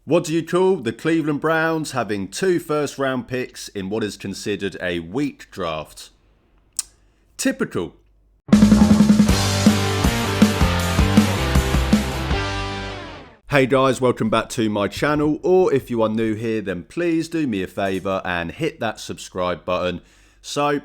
What do you call the Cleveland Browns having two first-round picks in what is considered a weak draft? Typical. Hey guys, welcome back to my channel, or if you are new here, then please do me a favour and hit that subscribe button. So,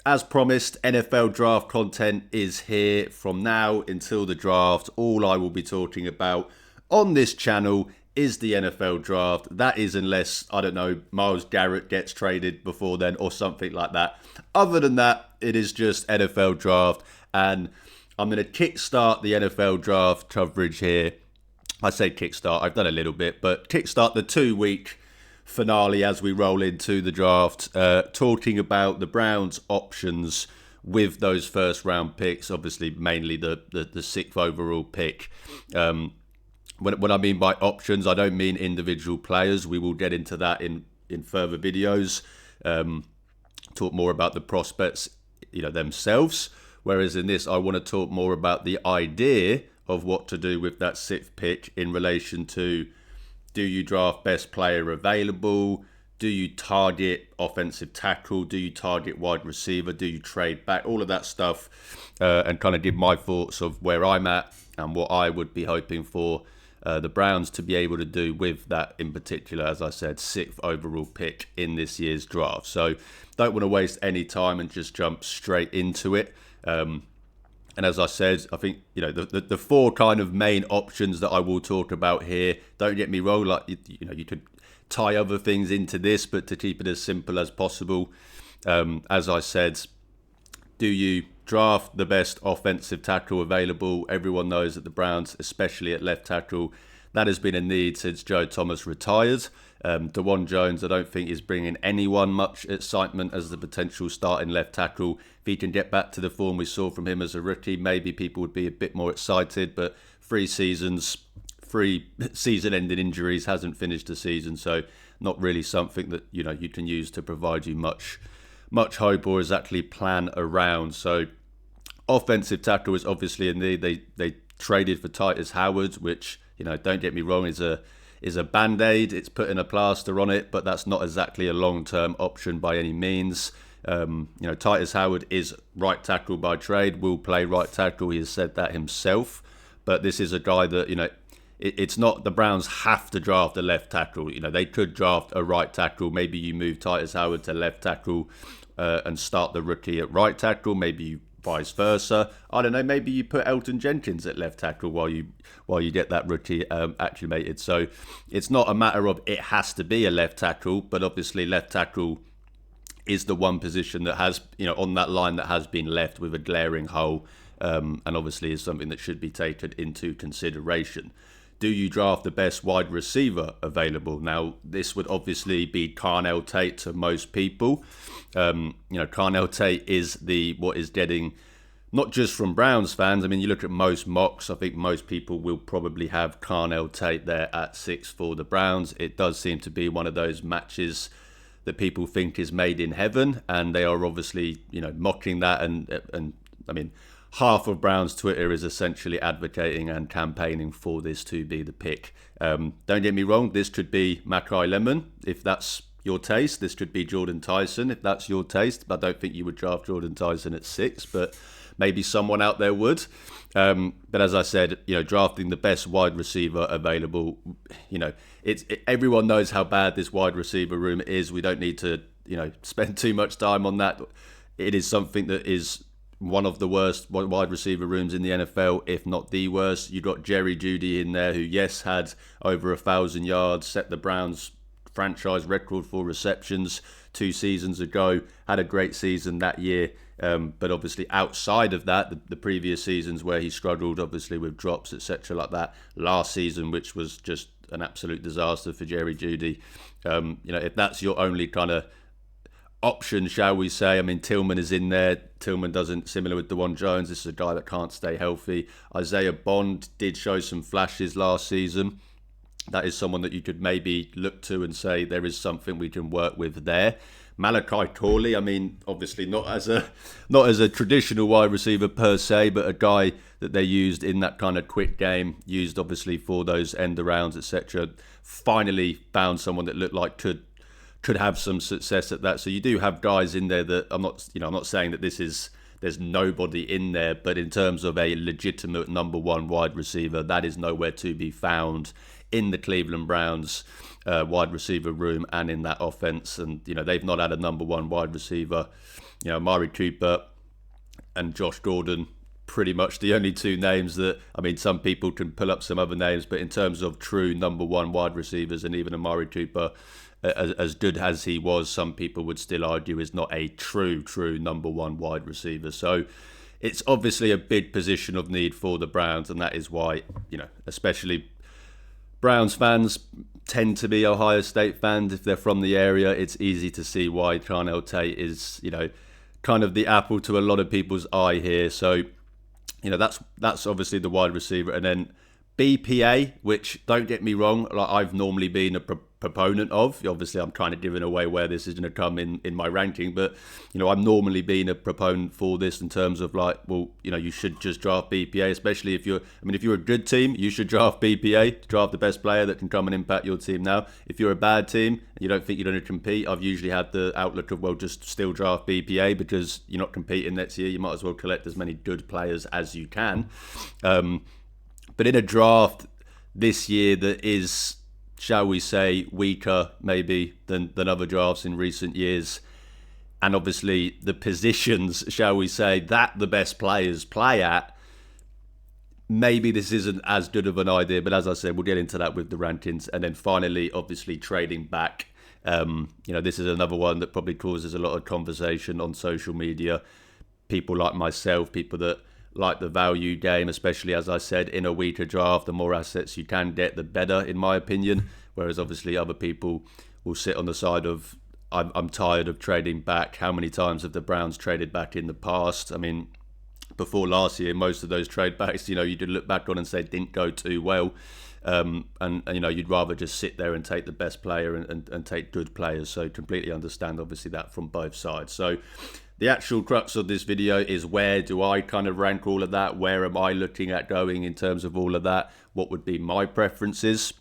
as promised, NFL draft content is here from now until the draft. All I will be talking about on this channel is the NFL draft. That is unless, I don't know, Myles Garrett gets traded before then or something like that. Other than that, it is just NFL draft, and I'm going to kickstart the NFL draft coverage here. I say kickstart, I've done a little bit, but kickstart the 2-week finale as we roll into the draft, talking about the Browns' options with those first-round picks, obviously mainly the 6th overall pick. What I mean by options, I don't mean individual players. We will get into that in further videos, talk more about the prospects, themselves. Whereas in this, I want to talk more about the idea of what to do with that 6th pick in relation to, do you draft best player available? Do you target offensive tackle? Do you target wide receiver? Do you trade back? All of that stuff, and kind of give my thoughts of where I'm at and what I would be hoping for the Browns to be able to do with that, in particular, as I said, 6th overall pick in this year's draft. So don't want to waste any time and just jump straight into it. And as I said, I think, the 4 kind of main options that I will talk about here, don't get me wrong, like, you could tie other things into this, but to keep it as simple as possible, as I said, do you draft the best offensive tackle available? Everyone knows that the Browns, especially at left tackle, that has been a need since Joe Thomas retired. DeJuan Jones, I don't think, is bringing anyone much excitement as the potential starting left tackle. If he can get back to the form we saw from him as a rookie, maybe people would be a bit more excited. But 3 season-ending injuries, hasn't finished the season, so not really something that you can use to provide you much hope or exactly plan around. So offensive tackle is obviously a need. They traded for Titus Howard, which, don't get me wrong, is a band-aid. It's putting a plaster on it, but that's not exactly a long-term option by any means. Titus Howard is right tackle by trade, will play right tackle. He has said that himself. But this is a guy that, it's not the Browns have to draft a left tackle. They could draft a right tackle. Maybe you move Titus Howard to left tackle and start the rookie at right tackle. Maybe you vice versa. I don't know. Maybe you put Elton Jenkins at left tackle while you get that rookie acclimated. So it's not a matter of it has to be a left tackle, but obviously left tackle is the one position that has, on that line that has been left with a glaring hole, and obviously is something that should be taken into consideration. Do you draft the best wide receiver available? Now, this would obviously be Carnell Tate to most people. Carnell Tate is what is getting, not just from Browns fans. I mean, you look at most mocks, I think most people will probably have Carnell Tate there at 6 for the Browns. It does seem to be one of those matches that people think is made in heaven, and they are obviously, mocking that. And I mean, half of Browns Twitter is essentially advocating and campaigning for this to be the pick. Don't get me wrong, this could be Mackay Lemon if that's your taste. This could be Jordan Tyson if that's your taste. I don't think you would draft Jordan Tyson at 6, but maybe someone out there would. But as I said, drafting the best wide receiver available, everyone knows how bad this wide receiver room is. We don't need to, spend too much time on that. It is something that is one of the worst wide receiver rooms in the NFL, if not the worst. You got Jerry Jeudy in there, who, yes, had over 1,000 yards, set the Browns franchise record for receptions 2 seasons ago, had a great season that year. But obviously outside of that, the previous seasons where he struggled, obviously with drops, etc. like that. Last season, which was just an absolute disaster for Jerry Jeudy. If that's your only kind of option, shall we say. I mean, Tillman is in there. Tillman doesn't, similar with DeJuan Jones, this is a guy that can't stay healthy. Isaiah Bond did show some flashes last season. That is someone that you could maybe look to and say there is something we can work with there. Malachi Corley. I mean, obviously not as a traditional wide receiver per se, but a guy that they used in that kind of quick game, used obviously for those end arounds, etc. Finally found someone that looked like could have some success at that. So you do have guys in there that I'm not saying that there's nobody in there, but in terms of a legitimate number one wide receiver, that is nowhere to be found in the Cleveland Browns wide receiver room and in that offense. And they've not had a number one wide receiver. Amari Cooper and Josh Gordon, pretty much the only two names that, I mean, some people can pull up some other names, but in terms of true number one wide receivers, and even Amari Cooper, as good as he was, some people would still argue is not a true number one wide receiver. So it's obviously a big position of need for the Browns, and that is why, especially Browns fans tend to be Ohio State fans if they're from the area. It's easy to see why Charnel Tate is, kind of the apple to a lot of people's eye here. So, that's obviously the wide receiver. And then BPA, which, don't get me wrong, like I've normally been a proponent of. Obviously, I'm kind of giving away where this is going to come in my ranking, but I'm normally being a proponent for this in terms of like, well, you should just draft BPA, especially if you're a good team, you should draft BPA, draft the best player that can come and impact your team now. If you're a bad team and you don't think you're going to compete, I've usually had the outlook of, well, just still draft BPA because you're not competing next year. You might as well collect as many good players as you can. But in a draft this year that is, shall we say, weaker maybe than other drafts in recent years, and obviously the positions, shall we say, that the best players play at, maybe this isn't as good of an idea. But as I said, we'll get into that with the rankings. And then finally, obviously, trading back. This is another one that probably causes a lot of conversation on social media. People like myself, people that like the value game, especially, as I said, in a weaker draft, the more assets you can get, the better, in my opinion. Whereas obviously other people will sit on the side of, I'm tired of trading back. How many times have the Browns traded back in the past? I mean, before last year, most of those trade backs, you did look back on and say didn't go too well. And you'd rather just sit there and take the best player and take good players. So completely understand, obviously, that from both sides. So the actual crux of this video is, where do I kind of rank all of that? Where am I looking at going in terms of all of that? What would be my preferences?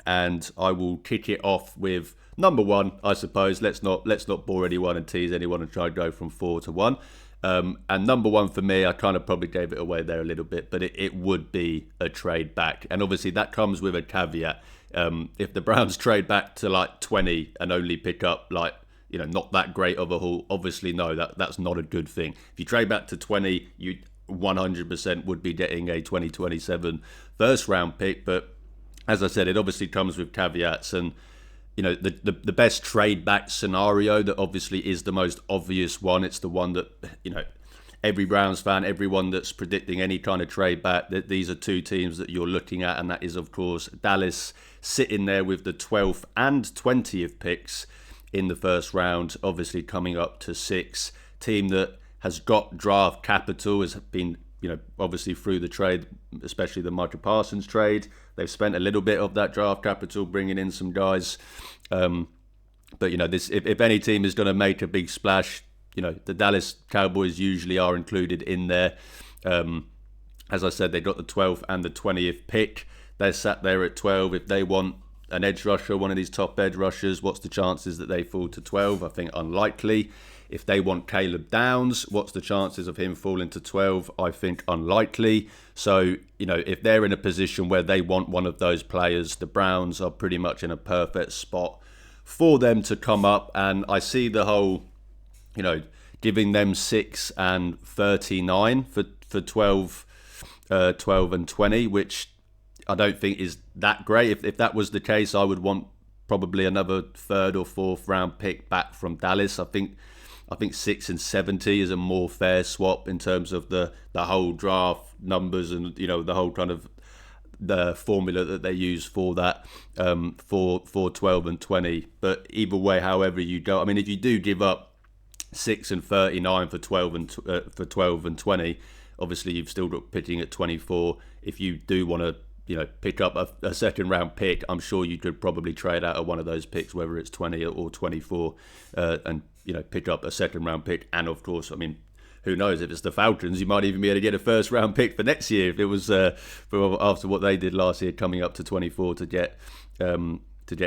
And I will kick it off with number one, I suppose. Let's not bore anyone and tease anyone and try and go from 4 to 1. And number one for me, I kind of probably gave it away there a little bit, but it would be a trade back. And obviously that comes with a caveat. If the Browns trade back to like 20 and only pick up like, not that great of a haul, obviously no, that's not a good thing. If you trade back to 20, you 100% would be getting a 2027 first round pick. But as I said, it obviously comes with caveats. And the best trade back scenario that obviously is the most obvious one, it's the one that every Browns fan, everyone that's predicting any kind of trade back, that these are two teams that you're looking at, and that is of course Dallas sitting there with the 12th and 20th picks in the first round, obviously coming up to 6. Team that has got draft capital, has been, obviously through the trade, especially the Micah Parsons trade, they've spent a little bit of that draft capital bringing in some guys. But this, if any team is going to make a big splash, the Dallas Cowboys usually are included in there. As I said, they got the 12th and the 20th pick. They're sat there at 12. If they want an edge rusher, one of these top edge rushers, what's the chances that they fall to 12? I think unlikely. If they want Caleb Downs, what's the chances of him falling to 12? I think unlikely. So, if they're in a position where they want one of those players, the Browns are pretty much in a perfect spot for them to come up. And I see the whole, giving them 6 and 39 for 12 and 20, which I don't think is that great. If that was the case, I would want probably another 3rd or 4th round pick back from Dallas. I think 6 and 70 is a more fair swap in terms of the whole draft numbers and the whole kind of the formula that they use for that for 12 and 20. But either way, however you go, I mean, if you do give up 6 and 39 for 12 and 20, obviously you've still got pitching at 24. If you do want to pick up a second round pick, I'm sure you could probably trade out of one of those picks, whether it's 20 or 24, and pick up a second round pick. And of course, I mean, who knows, if it's the Falcons, you might even be able to get a first round pick for next year if it was after what they did last year, coming up to 24 to get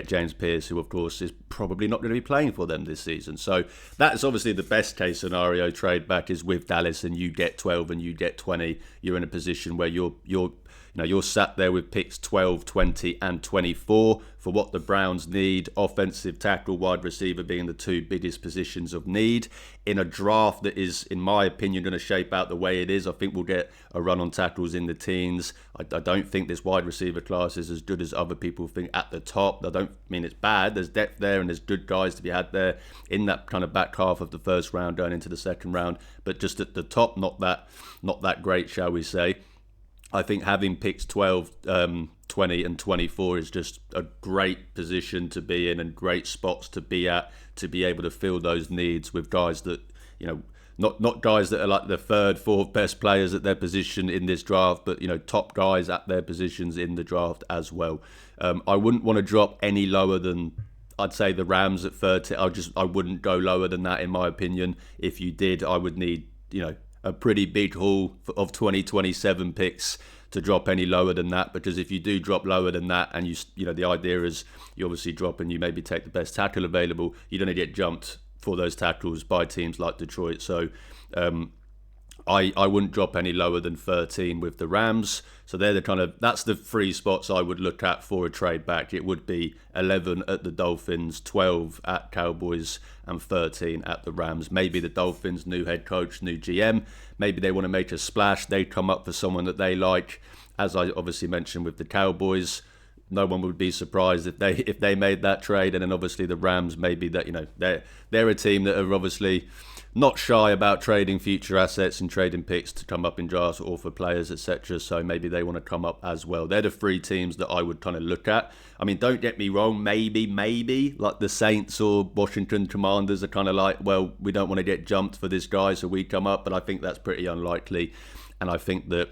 James Pearce, who of course is probably not going to be playing for them this season. So that's obviously the best case scenario. Trade back is with Dallas, and you get 12 and you get 20. You're in a position where you're sat there with picks 12, 20 and 24 for what the Browns need. Offensive tackle, wide receiver being the two biggest positions of need. In a draft that is, in my opinion, going to shape out the way it is, I think we'll get a run on tackles in the teens. I don't think this wide receiver class is as good as other people think at the top. I don't mean it's bad. There's depth there and there's good guys to be had there in that kind of back half of the first round going into the second round. But just at the top, not that great, shall we say. I think having picks 12, 20 and 24 is just a great position to be in and great spots to be at, to be able to fill those needs with guys that, not guys that are like the third, fourth best players at their position in this draft, but, top guys at their positions in the draft as well. I wouldn't want to drop any lower than, I'd say, the Rams at 30. I wouldn't go lower than that, in my opinion. If you did, I would need, a pretty big haul of 2027 picks to drop any lower than that, because if you do drop lower than that, and the idea is you obviously drop and you maybe take the best tackle available, you're going to get jumped for those tackles by teams like Detroit. So I wouldn't drop any lower than 13 with the Rams. So they're that's the three spots I would look at for a trade back. It would be 11 at the Dolphins, 12 at Cowboys, and 13 at the Rams. Maybe the Dolphins, new head coach, new GM, maybe they want to make a splash. They come up for someone that they like. As I obviously mentioned with the Cowboys, no one would be surprised if they made that trade. And then obviously the Rams, maybe that they're a team that are obviously not shy about trading future assets and trading picks to come up in drafts or for players, etc. So maybe they want to come up as well. They're the three teams that I would kind of look at. I mean, don't get me wrong, maybe like the Saints or Washington Commanders are kind of like, well, we don't want to get jumped for this guy, so we come up. But I think that's pretty unlikely. And I think that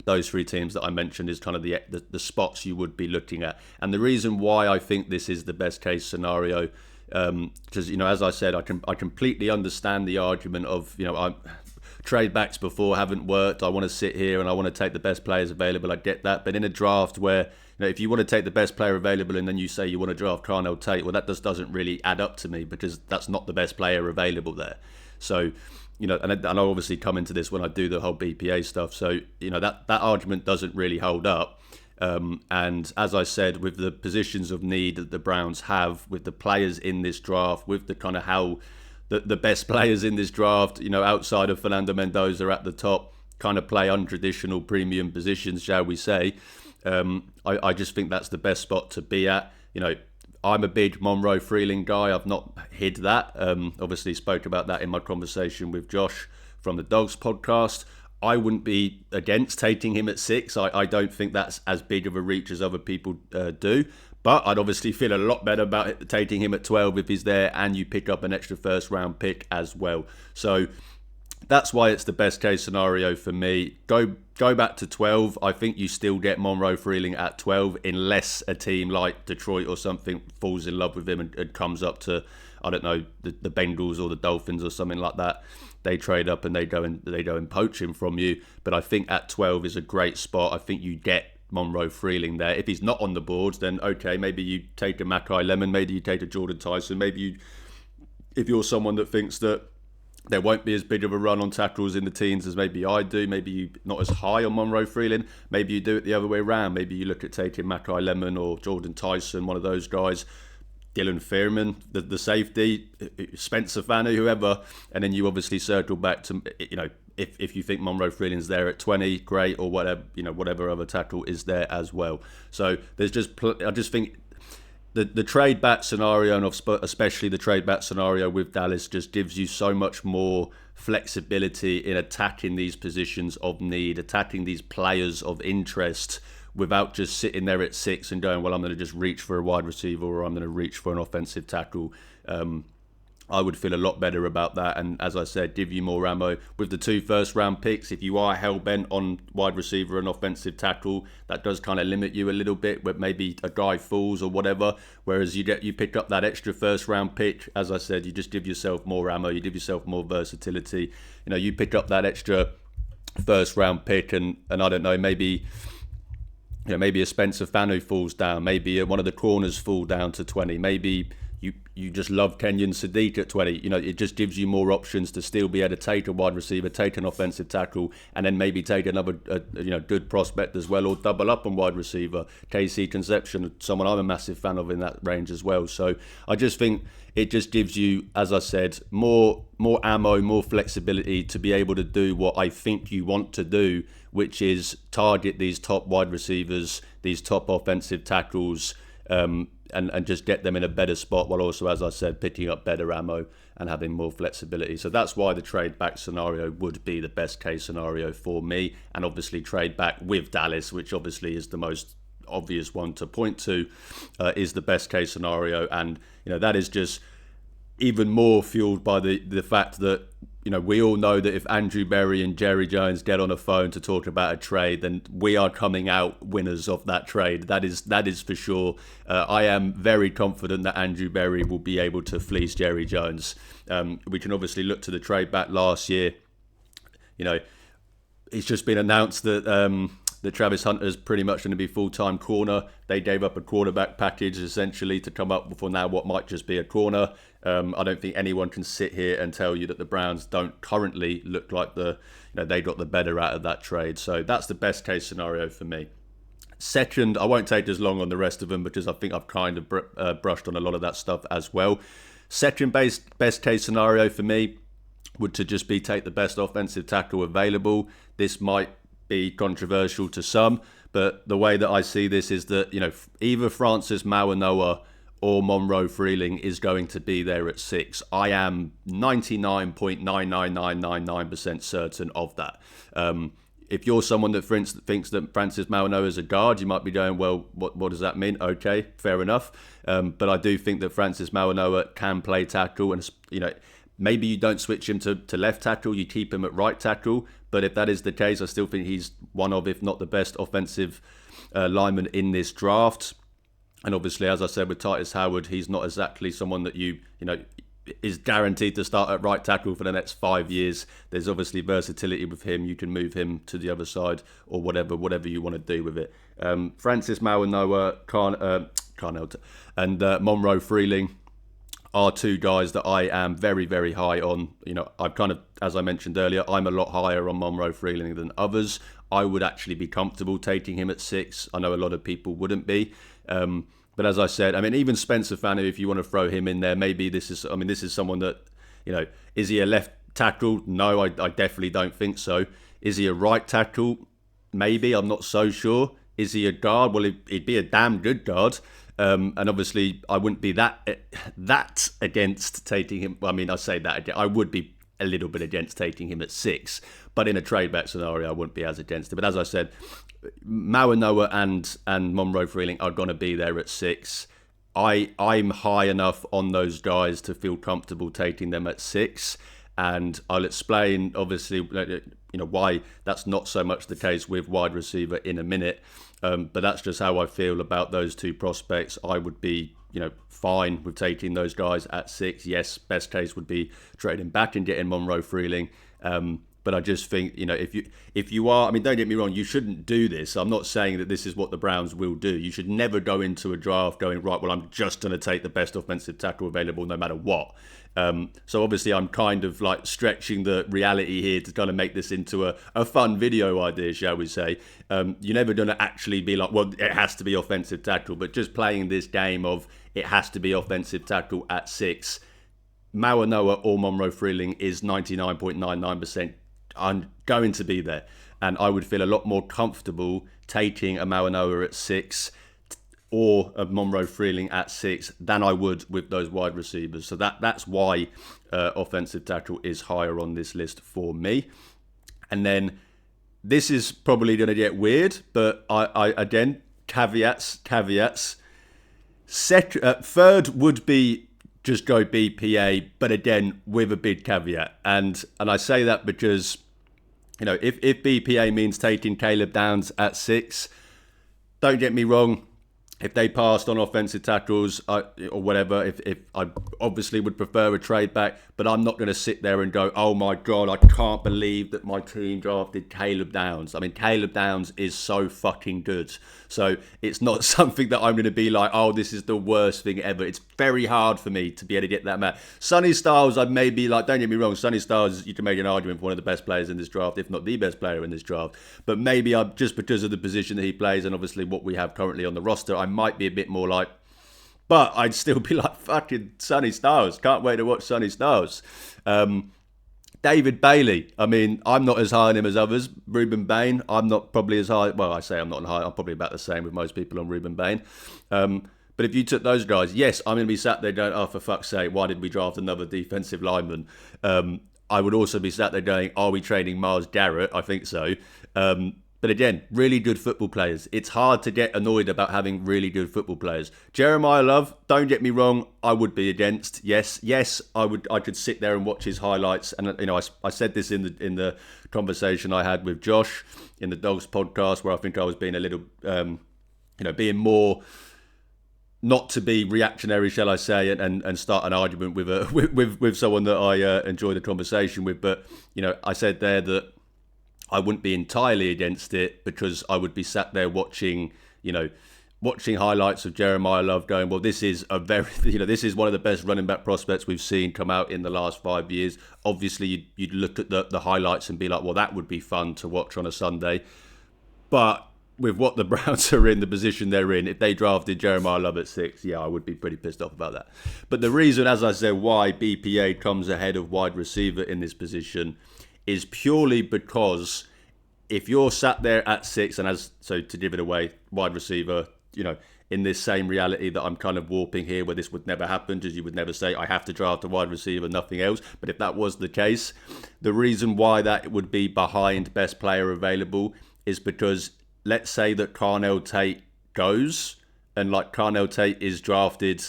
those three teams that I mentioned is kind of the spots you would be looking at. And the reason why I think this is the best case scenario, because as I said, I completely understand the argument of trade backs before haven't worked. I want to sit here and I want to take the best players available. I get that, but in a draft where if you want to take the best player available and then you say you want to draft Carnell Tate, well, that just doesn't really add up to me, because that's not the best player available there. So and I obviously come into this when I do the whole BPA stuff. So that argument doesn't really hold up. And as I said, with the positions of need that the Browns have, with the players in this draft, with the kind of how the best players in this draft, outside of Fernando Mendoza at the top, kind of play untraditional premium positions, shall we say. I just think that's the best spot to be at. I'm a big Monroe Freeling guy. I've not hid that. Obviously spoke about that in my conversation with Josh from the Dogs podcast. I wouldn't be against taking him at 6. I don't think that's as big of a reach as other people do. But I'd obviously feel a lot better about taking him at 12 if he's there and you pick up an extra first round pick as well. So that's why it's the best case scenario for me. Go back to 12. I think you still get Monroe Freeling at 12 unless a team like Detroit or something falls in love with him and comes up to, I don't know, the Bengals or the Dolphins or something like that. They trade up and they go and poach him from you. But I think at 12 is a great spot. I think you get Monroe Freeling there. If he's not on the boards, then okay, maybe you take a Mackay Lemon, maybe you take a Jordan Tyson, if you're someone that thinks that there won't be as big of a run on tackles in the teens as maybe I do, maybe you not as high on Monroe Freeling, maybe you do it the other way around. Maybe you look at taking Mackay Lemon or Jordan Tyson, one of those guys, Dylan Fearman, the safety, Spencer Fanny, whoever, and then you obviously circle back to, if you think Monroe Freeling's there at 20, great, or whatever other tackle is there as well. So there's I just think the trade back scenario, and especially the trade back scenario with Dallas, just gives you so much more flexibility in attacking these positions of need, attacking these players of interest, without just sitting there at 6 and going, well, I'm going to just reach for a wide receiver or I'm going to reach for an offensive tackle. I would feel a lot better about that. And as I said, give you more ammo. With the 2 first-round picks, if you are hell-bent on wide receiver and offensive tackle, that does kind of limit you a little bit, where maybe a guy falls or whatever. Whereas you pick up that extra first-round pick, as I said, you just give yourself more ammo, you give yourself more versatility. You pick up that extra first-round pick and I don't know, maybe a Spencer Fanu falls down, maybe one of the corners fall down to 20, maybe you just love Kenyon Sadiq at 20. It just gives you more options to still be able to take a wide receiver, take an offensive tackle, and then maybe take another good prospect as well, or double up on wide receiver. KC Conception, someone I'm a massive fan of in that range as well. So I just think it just gives you, as I said, more ammo, more flexibility to be able to do what I think you want to do, which is target these top wide receivers, these top offensive tackles, and just get them in a better spot, while also, as I said, picking up better ammo and having more flexibility. So that's why the trade back scenario would be the best case scenario for me. And obviously trade back with Dallas, which obviously is the most obvious one to point to, is the best case scenario. And that is just even more fueled by the fact that we all know that if Andrew Berry and Jerry Jones get on a phone to talk about a trade, then we are coming out winners of that trade. That is for sure. I am very confident that Andrew Berry will be able to fleece Jerry Jones. We can obviously look to the trade back last year. It's just been announced that Travis Hunter is pretty much going to be full-time corner. They gave up a quarterback package essentially to come up for now what might just be a corner. I don't think anyone can sit here and tell you that the Browns don't currently look like they got the better out of that trade. So that's the best case scenario for me. Second, I won't take as long on the rest of them because I think I've kind of brushed on a lot of that stuff as well. Second best case scenario for me would to just be take the best offensive tackle available. This might be controversial to some, but the way that I see this is that either Francis Mauigoa or Monroe Freeling is going to be there at 6. I am 99.99999% certain of that. If you're someone that thinks that Francis Mauigoa is a guard, you might be going, well, what does that mean? Okay, fair enough. But I do think that Francis Mauigoa can play tackle, and maybe you don't switch him to left tackle, you keep him at right tackle. But if that is the case, I still think he's one of, if not the best offensive lineman in this draft. And obviously, as I said, with Titus Howard, he's not exactly someone that is guaranteed to start at right tackle for the next 5 years. There's obviously versatility with him. You can move him to the other side or whatever you want to do with it. Francis Mauigoa, Carnell, and Monroe Freeling are two guys that I am very, very high on. I've kind of, as I mentioned earlier, I'm a lot higher on Monroe Freeling than others. I would actually be comfortable taking him at 6. I know a lot of people wouldn't be. But as I said, even Spencer Fanu, if you want to throw him in there, maybe this is someone that, is he a left tackle? No, I definitely don't think so. Is he a right tackle? Maybe, I'm not so sure. Is he a guard? Well, he'd be a damn good guard. And obviously, I wouldn't be that against taking him. I say that again. I would be a little bit against taking him at 6, but in a trade back scenario, I wouldn't be as against it. But as I said, Mauigoa and Monroe Freeling are going to be there at 6. I'm high enough on those guys to feel comfortable taking them at 6, and I'll explain obviously why that's not so much the case with wide receiver in a minute. But that's just how I feel about those two prospects. I would be, fine with taking those guys at 6. Yes, best case would be trading back and getting Monroe Freeling. But I just think, if you are, don't get me wrong, you shouldn't do this. I'm not saying that this is what the Browns will do. You should never go into a draft going, right, well, I'm just going to take the best offensive tackle available no matter what. So obviously I'm kind of like stretching the reality here to kind of make this into a fun video idea, shall we say. You're never going to actually be like, well, it has to be offensive tackle, but just playing this game of it has to be offensive tackle at 6. Mauigoa or Monroe Freeling is 99.99% I'm going to be there. And I would feel a lot more comfortable taking a Mauigoa at 6 or a Monroe Freeling at 6 than I would with those wide receivers. So that's why offensive tackle is higher on this list for me. And then this is probably going to get weird, but I again, caveats. Third would be just go BPA, but again, with a big caveat. And I say that because, if BPA means taking Caleb Downs at 6, don't get me wrong, if they passed on offensive tackles or whatever, if I obviously would prefer a trade back, but I'm not going to sit there and go, oh my God, I can't believe that my team drafted Caleb Downs. I mean, Caleb Downs is so fucking good. So it's not something that I'm going to be like, oh, this is the worst thing ever. It's very hard for me to be able to get that mad. Sonny Styles, I'd maybe like, don't get me wrong, Sonny Styles, you can make an argument for one of the best players in this draft, if not the best player in this draft. But maybe I'm just because of the position that he plays and obviously what we have currently on the roster, I might be a bit more like, but I'd still be like, fucking Sonny Styles. Can't wait to watch Sonny Styles. David Bailey. I mean, I'm not as high on him as others. Ruben Bain, I'm not probably as high. Well, I say I'm not high. I'm probably about the same with most people on Ruben Bain. But if you took those guys, yes, I'm going to be sat there going, oh, for fuck's sake, why did we draft another defensive lineman? I would also be sat there going, are we trading Myles Garrett? I think so. But again, really good football players. It's hard to get annoyed about having really good football players. Jeremiah Love, don't get me wrong, I would be against. Yes, I could sit there and watch his highlights. And I said this in the conversation I had with Josh in the Dogs podcast, where I think I was being a little, being more, not to be reactionary, shall I say, and start an argument with someone that I enjoy the conversation with. But I said there that I wouldn't be entirely against it because I would be sat there watching highlights of Jeremiah Love going, well, this is this is one of the best running back prospects we've seen come out in the last 5 years. Obviously, you'd look at the highlights and be like, well, that would be fun to watch on a Sunday. But with what the Browns are in, the position they're in, if they drafted Jeremiah Love at 6, yeah, I would be pretty pissed off about that. But the reason, as I said, why BPA comes ahead of wide receiver in this position is purely because if you're sat there at 6, and to give it away, wide receiver, in this same reality that I'm kind of warping here, where this would never happen, because you would never say, I have to draft a wide receiver, nothing else. But if that was the case, the reason why that would be behind best player available is because let's say that Carnell Tate goes, and like Carnell Tate is drafted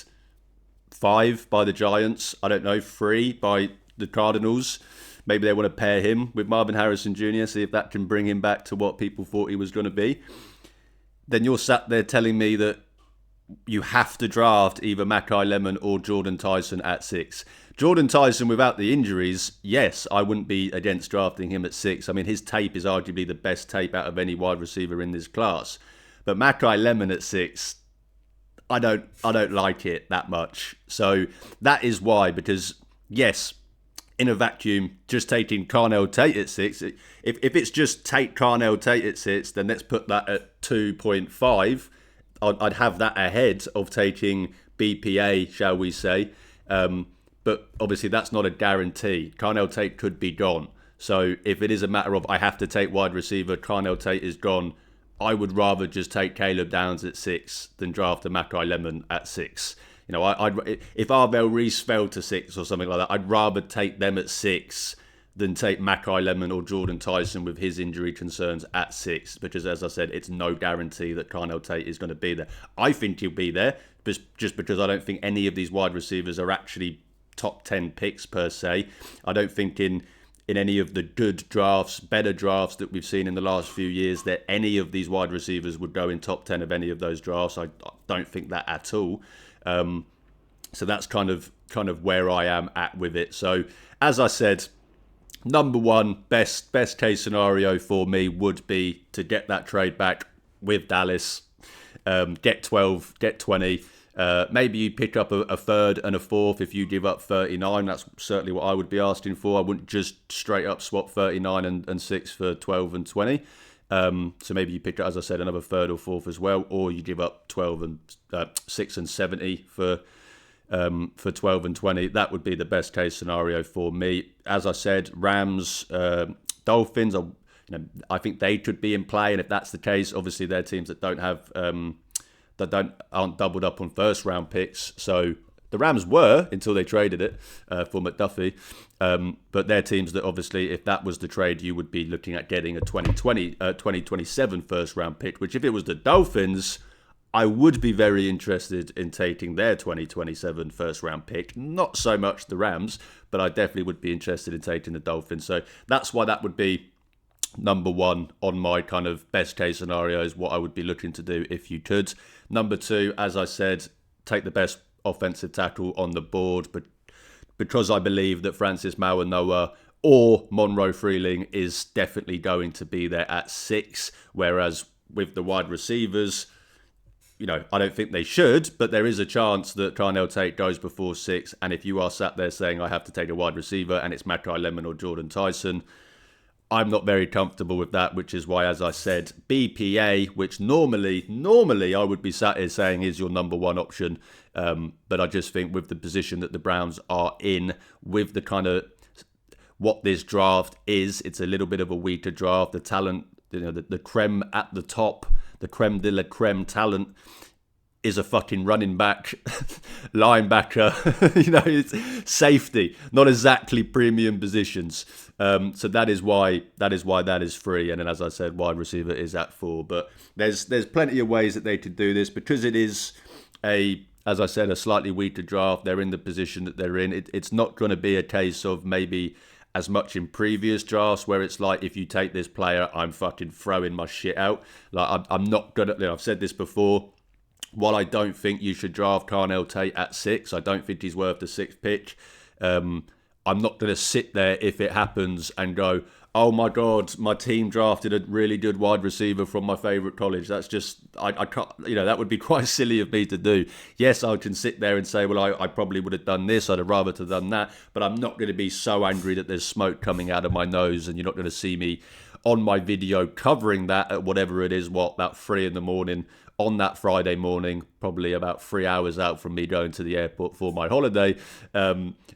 5 by the Giants, 3 by the Cardinals. Maybe they want to pair him with Marvin Harrison Jr., see if that can bring him back to what people thought he was going to be. Then you're sat there telling me that you have to draft either Mackay Lemon or Jordan Tyson at 6. Jordan Tyson, without the injuries, yes, I wouldn't be against drafting him at 6. I mean, his tape is arguably the best tape out of any wide receiver in this class. But Mackay Lemon at 6, I don't like it that much. So that is why, because yes, in a vacuum, just taking Carnell Tate at 6. If it's just take Carnell Tate at 6, then let's put that at 2.5. I'd have that ahead of taking BPA, shall we say. But obviously that's not a guarantee. Carnell Tate could be gone. So if it is a matter of I have to take wide receiver, Carnell Tate is gone, I would rather just take Caleb Downs at 6 than draft a Mackay Lemon at 6. If Arvell Reese fell to 6 or something like that, I'd rather take them at 6 than take Mackay Lemon or Jordan Tyson with his injury concerns at 6, because as I said, it's no guarantee that Carnell Tate is going to be there. I think he'll be there, just because I don't think any of these wide receivers are actually top 10 picks per se. I don't think in any of the good drafts, better drafts that we've seen in the last few years, that any of these wide receivers would go in top 10 of any of those drafts. I don't think that at all. So that's kind of where I am at with it. So as I said, number one, best case scenario for me would be to get that trade back with Dallas, get 12, get 20. Maybe you pick up a third and a fourth if you give up 39. That's certainly what I would be asking for. I wouldn't just straight up swap 39 and 6 for 12 and 20. So maybe you pick up, as I said, another third or fourth as well, or you give up 12 and 6 and 70 for 12 and 20. That would be the best case scenario for me. As I said, Rams, Dolphins, I think they could be in play, and if that's the case, obviously they're teams that don't have aren't doubled up on first round picks. So the Rams were until they traded it for McDuffie. But they're teams that obviously, if that was the trade, you would be looking at getting a 2027 first round pick, which if it was the Dolphins, I would be very interested in taking their 2027 first round pick. Not so much the Rams, but I definitely would be interested in taking the Dolphins. So that's why that would be number one on my kind of best case scenario, is what I would be looking to do if you could. Number two, as I said, take the best offensive tackle on the board, but because I believe that Francis Mauanoa or Monroe Freeling is definitely going to be there at 6, whereas with the wide receivers, I don't think they should, but there is a chance that Carnell Tate goes before 6. And if you are sat there saying I have to take a wide receiver and it's Mackay Lemon or Jordan Tyson, I'm not very comfortable with that, which is why, as I said, BPA, which normally I would be sat here saying is your number one option. But I just think with the position that the Browns are in, with the kind of what this draft is, it's a little bit of a weaker draft. The talent, the creme at the top, the creme de la creme talent is a fucking running back, linebacker, it's safety, not exactly premium positions. So that is why that is free. And then, as I said, wide receiver is at 4. But there's plenty of ways that they could do this, because it is as I said, a slightly weaker draft. They're in the position that they're in. It's not going to be a case of maybe as much in previous drafts where it's like, if you take this player, I'm fucking throwing my shit out. Like, I'm not gonna. I've said this before. While I don't think you should draft Carnell Tate at 6, I don't think he's worth the 6th pick. I'm not going to sit there if it happens and go, oh my God, my team drafted a really good wide receiver from my favourite college. That's just, I can't, that would be quite silly of me to do. Yes, I can sit there and say, well, I probably would have done this, I'd have rather have done that, but I'm not going to be so angry that there's smoke coming out of my nose and you're not going to see me on my video covering that at whatever it is, about 3 in the morning on that Friday morning, probably about 3 hours out from me going to the airport for my holiday.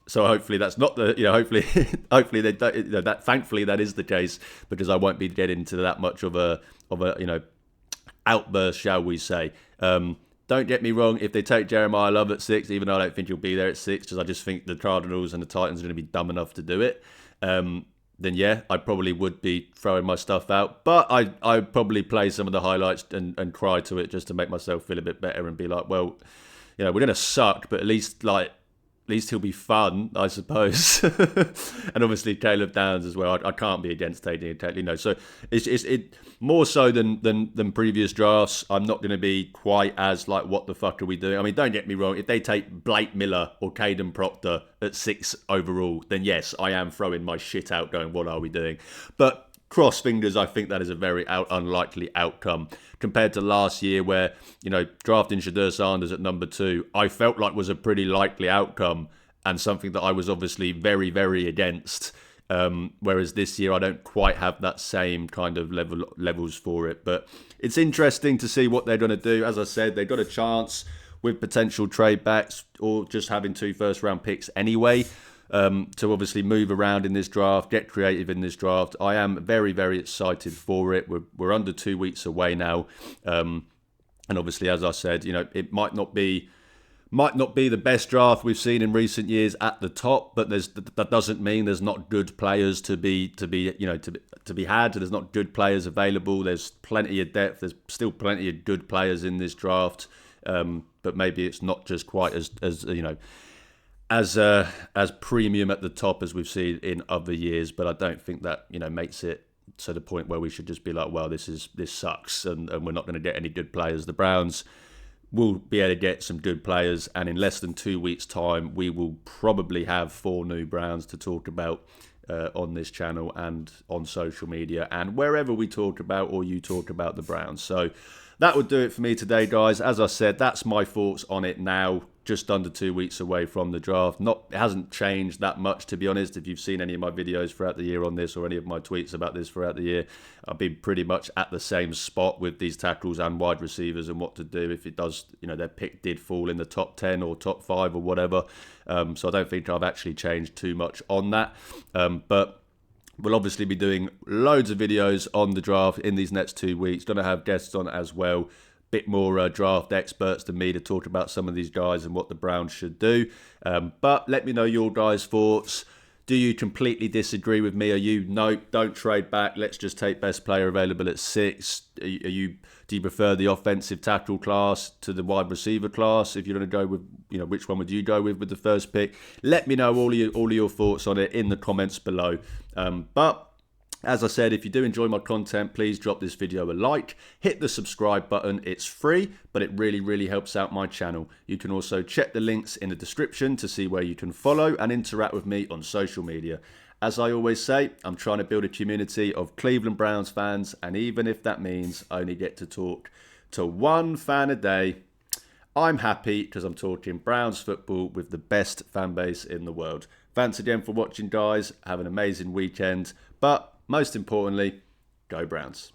So hopefully that's not the, hopefully they don't, that thankfully that is the case, because I won't be getting into that much of a outburst, shall we say. Don't get me wrong, if they take Jeremiah Love at 6, even though I don't think he'll be there at 6, because I just think the Cardinals and the Titans are going to be dumb enough to do it, then yeah, I probably would be throwing my stuff out. But I'd probably play some of the highlights and cry to it just to make myself feel a bit better and be like, well, we're going to suck, but at least he'll be fun, I suppose. And obviously Caleb Downs as well. I can't be against taking it, So it's more so than previous drafts. I'm not going to be quite as like, what the fuck are we doing? I mean, don't get me wrong. If they take Blake Miller or Caden Proctor at 6 overall, then yes, I am throwing my shit out, going, what are we doing? But cross fingers, I think that is a very unlikely outcome compared to last year where, drafting Shadur Sanders at number 2, I felt like was a pretty likely outcome and something that I was obviously very, very against. Whereas this year I don't quite have that same kind of levels for it. But it's interesting to see what they're going to do. As I said, they've got a chance with potential trade backs or just having 2 first-round picks anyway. To obviously move around in this draft, get creative in this draft. I am very, very excited for it. We're under 2 weeks away now, and obviously, as I said, it might not be the best draft we've seen in recent years at the top, but that doesn't mean there's not good players to be had. There's not good players available. There's plenty of depth. There's still plenty of good players in this draft, but maybe it's not just quite as premium at the top as we've seen in other years. But I don't think that makes it to the point where we should just be like, well, this sucks and we're not going to get any good players. The Browns will be able to get some good players, and in less than 2 weeks' time we will probably have 4 new Browns to talk about on this channel and on social media and wherever we talk about or you talk about the Browns. So that would do it for me today, guys. As I said, that's my thoughts on it now, just under 2 weeks away from the draft. It hasn't changed that much, to be honest. If you've seen any of my videos throughout the year on this or any of my tweets about this throughout the year, I've been pretty much at the same spot with these tackles and wide receivers and what to do if it does, their pick did fall in the top 10 or top 5 or whatever. So I don't think I've actually changed too much on that. But we'll obviously be doing loads of videos on the draft in these next 2 weeks. Going to have guests on as well. Bit more draft experts than me to talk about some of these guys and what the Browns should do. But let me know your guys' thoughts. Do you completely disagree with me? Are you, no, don't trade back, let's just take best player available at 6? Do you prefer the offensive tackle class to the wide receiver class? If you're going to go with, which one would you go with the first pick? Let me know all of your thoughts on it in the comments below. But as I said, if you do enjoy my content, please drop this video a like, hit the subscribe button. It's free, but it really, really helps out my channel. You can also check the links in the description to see where you can follow and interact with me on social media. As I always say, I'm trying to build a community of Cleveland Browns fans, and even if that means I only get to talk to one fan a day, I'm happy because I'm talking Browns football with the best fan base in the world. Thanks again for watching, guys. Have an amazing weekend. But most importantly, go Browns.